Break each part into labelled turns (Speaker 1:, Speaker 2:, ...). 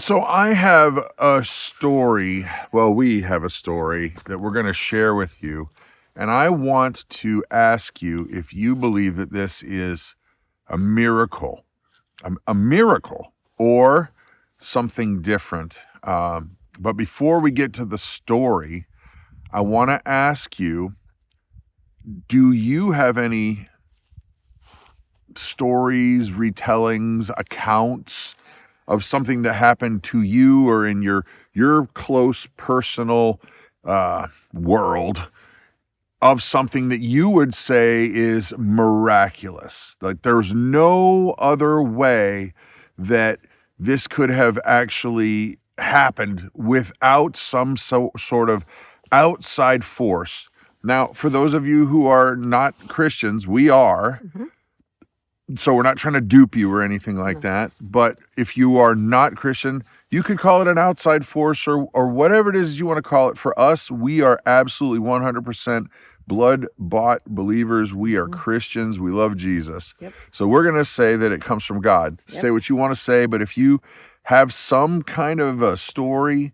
Speaker 1: So I have a story. Well, we have a story that we're going to share with you. And I want to ask you if you believe that this is a miracle, a miracle, or something different. But before we get to the story, I want to ask you, do you have any stories, retellings, accounts of something that happened to you or in your close personal world of something that you would say is miraculous? Like there's no other way that this could have actually happened without some sort of outside force. Now, for those of you who are not Christians, we are. So we're not trying to dupe you or anything like that. But if you are not Christian, you could call it an outside force or whatever it is you want to call it. For us, we are absolutely 100% blood-bought believers. We are Christians. We love Jesus.
Speaker 2: Yep.
Speaker 1: So we're going to say that it comes from God.
Speaker 2: Yep.
Speaker 1: Say what you want to say, but if you have some kind of a story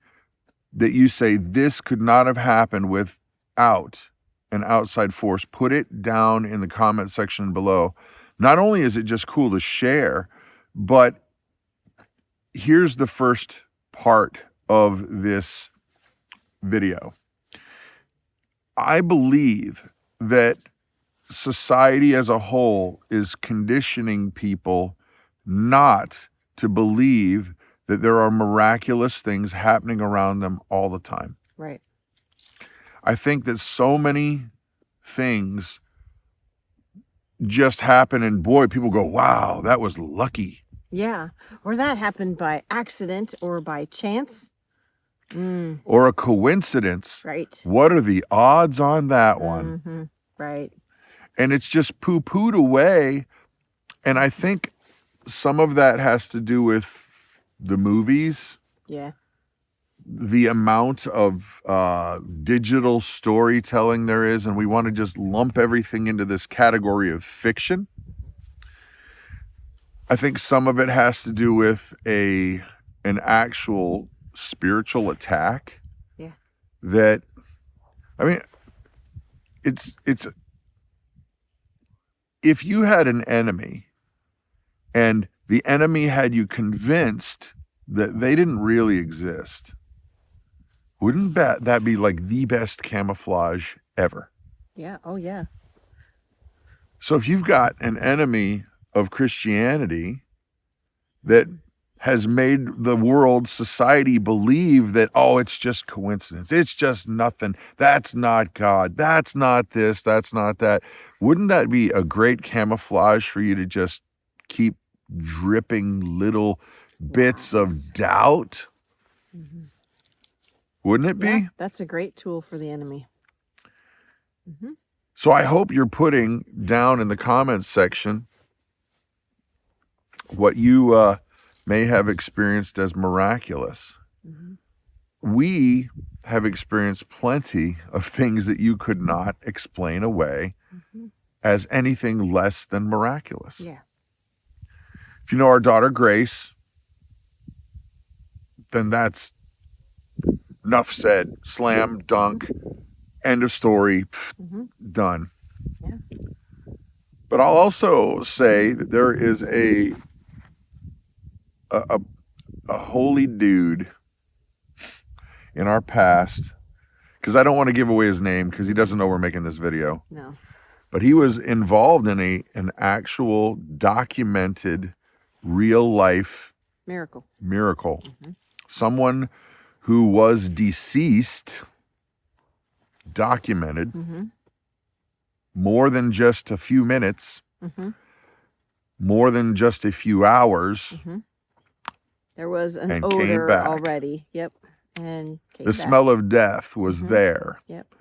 Speaker 1: that you say this could not have happened without an outside force, put it down in the comment section below. Not only is it just cool to share, but here's the first part of this video. I believe that society as a whole is conditioning people not to believe that there are miraculous things happening around them all the time.
Speaker 2: Right.
Speaker 1: I think that so many things just happen and boy, people go, wow, that was lucky.
Speaker 2: Yeah. Or that happened by accident or by chance.
Speaker 1: Or a coincidence.
Speaker 2: Right.
Speaker 1: What are the odds on that one?
Speaker 2: Right.
Speaker 1: And it's just poo-pooed away. And I think some of that has to do with the movies.
Speaker 2: Yeah.
Speaker 1: The amount of digital storytelling there is, and we want to just lump everything into this category of fiction. I think some of it has to do with an actual spiritual attack.
Speaker 2: Yeah.
Speaker 1: That, I mean, it's if you had an enemy and the enemy had you convinced that they didn't really exist, wouldn't that be like the best camouflage ever?
Speaker 2: Yeah. Oh, yeah.
Speaker 1: So if you've got an enemy of Christianity that has made the world, society believe that, oh, it's just coincidence. It's just nothing. That's not God. That's not this. That's not that. Wouldn't that be a great camouflage for you to just keep dripping little bits of doubt? Wouldn't it be?
Speaker 2: Yeah, that's a great tool for the enemy.
Speaker 1: So I hope you're putting down in the comments section what you may have experienced as miraculous. We have experienced plenty of things that you could not explain away as anything less than miraculous.
Speaker 2: Yeah.
Speaker 1: If you know our daughter Grace, then that's enough said. Slam, dunk, end of story, done.
Speaker 2: Yeah.
Speaker 1: But I'll also say that there is a holy dude in our past, because I don't want to give away his name because he doesn't know we're making this video.
Speaker 2: No.
Speaker 1: But he was involved in an actual documented real life
Speaker 2: Miracle.
Speaker 1: Someone who was deceased, documented, more than just a few minutes, more than just a few hours.
Speaker 2: There was an
Speaker 1: and
Speaker 2: odor
Speaker 1: came back.
Speaker 2: already. Yep. And came
Speaker 1: The
Speaker 2: back.
Speaker 1: smell of death was there.
Speaker 2: Yep.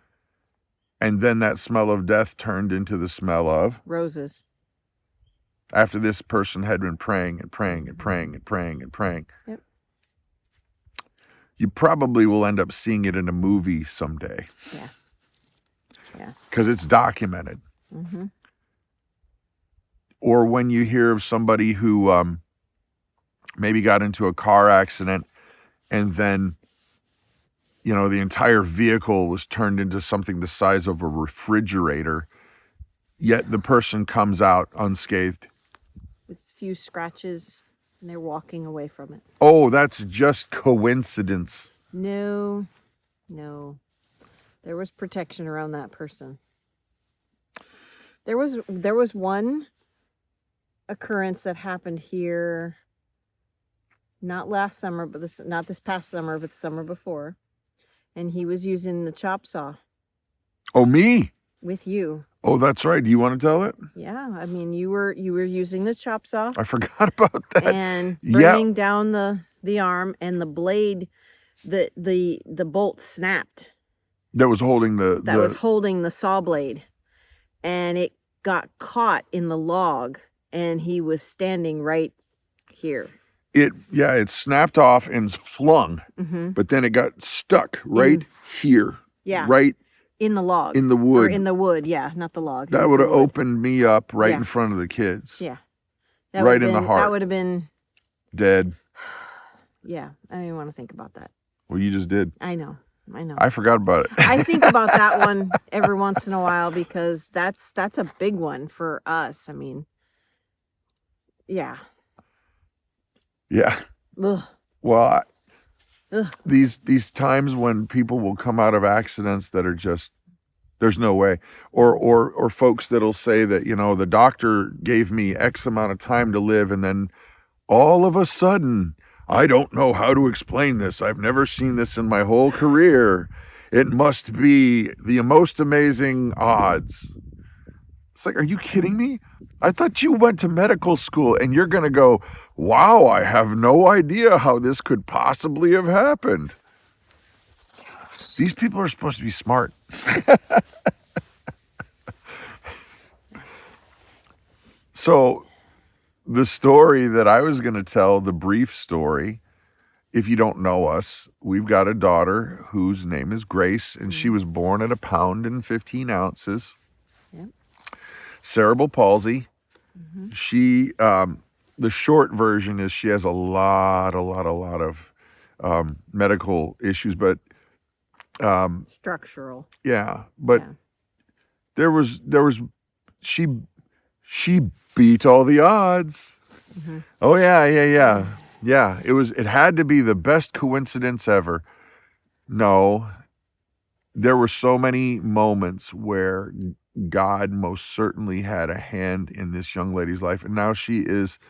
Speaker 1: And then that smell of death turned into the smell of
Speaker 2: Roses.
Speaker 1: after this person had been praying and praying and praying and praying and praying.
Speaker 2: Yep.
Speaker 1: You probably will end up seeing it in a movie someday.
Speaker 2: Yeah. Yeah.
Speaker 1: Because it's documented. Or when you hear of somebody who maybe got into a car accident and then, the entire vehicle was turned into something the size of a refrigerator, yet the person comes out unscathed.
Speaker 2: With a few scratches, and they're walking away from it.
Speaker 1: Oh, that's just coincidence.
Speaker 2: No. There was protection around that person. There was one occurrence that happened here, not last summer, but not this past summer, but the summer before. And he was using the chop saw.
Speaker 1: Oh, me?
Speaker 2: With you.
Speaker 1: Oh, that's right. Do you want to tell it?
Speaker 2: Yeah, I mean, you were using the chop saw.
Speaker 1: I forgot about that.
Speaker 2: And bringing down the arm, and the blade, the bolt snapped.
Speaker 1: That was holding
Speaker 2: was holding the saw blade, and it got caught in the log, and he was standing right here.
Speaker 1: It snapped off and flung, but then it got stuck right here.
Speaker 2: Yeah.
Speaker 1: Right
Speaker 2: in the log.
Speaker 1: In the wood.
Speaker 2: Or in the wood, yeah, not the log.
Speaker 1: That would have opened me up right in front of the kids.
Speaker 2: Yeah.
Speaker 1: Right in the heart.
Speaker 2: That would have been
Speaker 1: dead.
Speaker 2: Yeah, I don't even want to think about that.
Speaker 1: Well, you just did.
Speaker 2: I know.
Speaker 1: I forgot about it.
Speaker 2: I think about that one every once in a while because that's a big one for us. I mean, yeah.
Speaker 1: Yeah.
Speaker 2: Ugh.
Speaker 1: Well, these times when people will come out of accidents that are just, there's no way, or folks that'll say that, the doctor gave me X amount of time to live, and then all of a sudden, I don't know how to explain this. I've never seen this in my whole career. It must be the most amazing odds. It's like, are you kidding me? I thought you went to medical school and you're going to go, wow, I have no idea how this could possibly have happened. These people are supposed to be smart. So the story that I was going to tell, the brief story, if you don't know us, we've got a daughter whose name is Grace, and she was born at 1 pound and 15 ounces.
Speaker 2: Yep.
Speaker 1: Cerebral palsy. She, the short version is she has a lot of medical issues, but
Speaker 2: structural.
Speaker 1: Yeah, but there was she beat all the odds. Oh yeah. It had to be the best coincidence ever. No, there were so many moments where God most certainly had a hand in this young lady's life, and now she is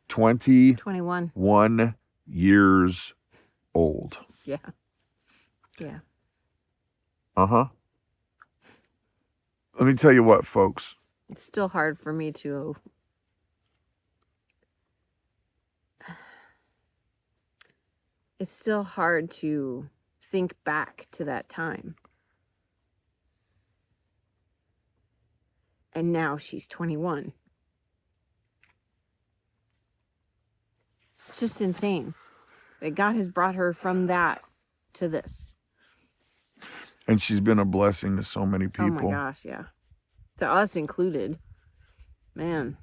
Speaker 1: 21 years old.
Speaker 2: Yeah.
Speaker 1: Let me tell you what, folks.
Speaker 2: It's still hard for me to think back to that time. And now she's 21. It's just insane that God has brought her from that to this.
Speaker 1: And she's been a blessing to so many people.
Speaker 2: Oh my gosh, yeah. To us included. Man.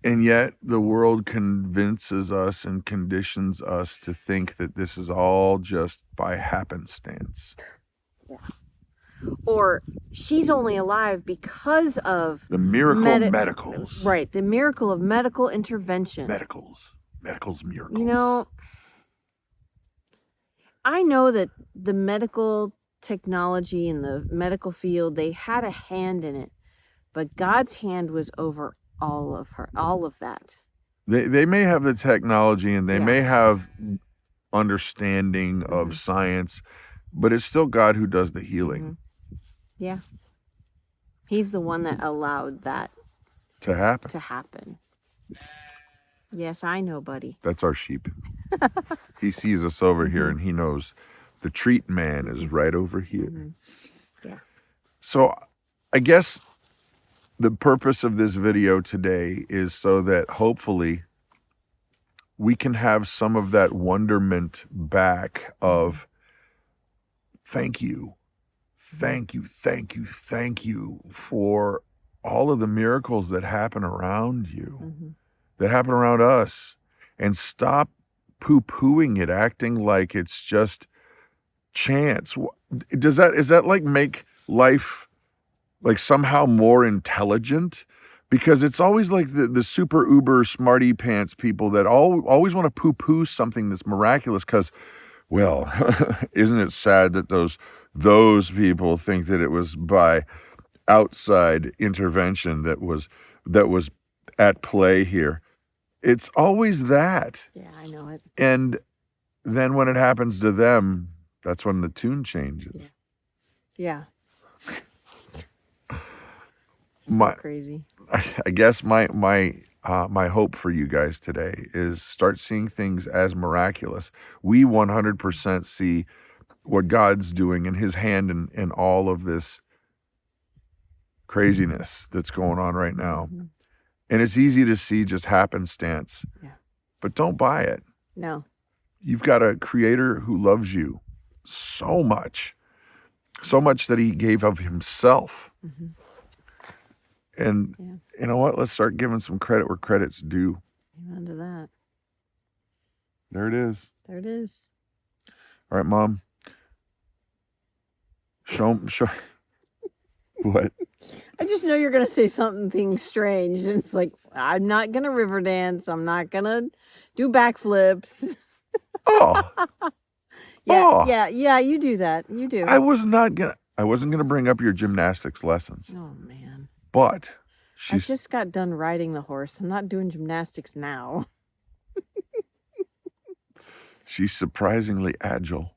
Speaker 1: And yet the world convinces us and conditions us to think that this is all just by happenstance.
Speaker 2: Yeah. Or she's only alive because of
Speaker 1: the miracle of medicals.
Speaker 2: Right, the miracle of medical intervention.
Speaker 1: Medicals, miracles.
Speaker 2: I know that the medical technology and the medical field, they had a hand in it, but God's hand was over all of that.
Speaker 1: They may have the technology and they may have understanding of science, but it's still God who does the healing.
Speaker 2: Yeah. He's the one that allowed that
Speaker 1: to happen.
Speaker 2: Yes, I know, buddy.
Speaker 1: That's our sheep. He sees us over here and he knows the treat man is right over here.
Speaker 2: Yeah.
Speaker 1: So I guess the purpose of this video today is so that hopefully we can have some of that wonderment back of thank you for all of the miracles that happen around you, that happen around us, and stop poo-pooing it, acting like it's just chance. Is that like make life like somehow more intelligent? Because it's always like the super uber smarty pants people that always want to poo-poo something that's miraculous because, well, isn't it sad that those people think that it was by outside intervention that was at play here? It's always that.
Speaker 2: Yeah, I know it.
Speaker 1: And then when it happens to them, that's when the tune changes.
Speaker 2: Yeah. So crazy.
Speaker 1: I guess my hope for you guys today is start seeing things as miraculous. We 100% see what God's doing in his hand in all of this craziness that's going on right now. Mm-hmm. And it's easy to see just happenstance. Yeah. But don't buy it.
Speaker 2: No. You've
Speaker 1: got a creator who loves you so much that he gave of himself. Mm-hmm. And you know what? Let's start giving some credit where credit's due.
Speaker 2: Amen to that.
Speaker 1: There it is.
Speaker 2: There it is.
Speaker 1: All right, Mom. Show. What?
Speaker 2: I just know you're going to say something strange. And it's like, I'm not going to river dance. I'm not going to do backflips.
Speaker 1: Oh.
Speaker 2: Yeah, you do that. You do.
Speaker 1: I wasn't going to bring up your gymnastics lessons.
Speaker 2: Oh, man.
Speaker 1: But
Speaker 2: I just got done riding the horse. I'm not doing gymnastics now.
Speaker 1: She's surprisingly agile.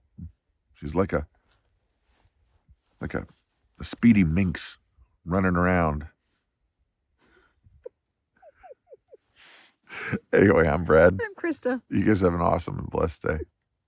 Speaker 1: She's like a speedy minx running around. Anyway, I'm Brad.
Speaker 2: I'm Christa.
Speaker 1: You guys have an awesome and blessed day.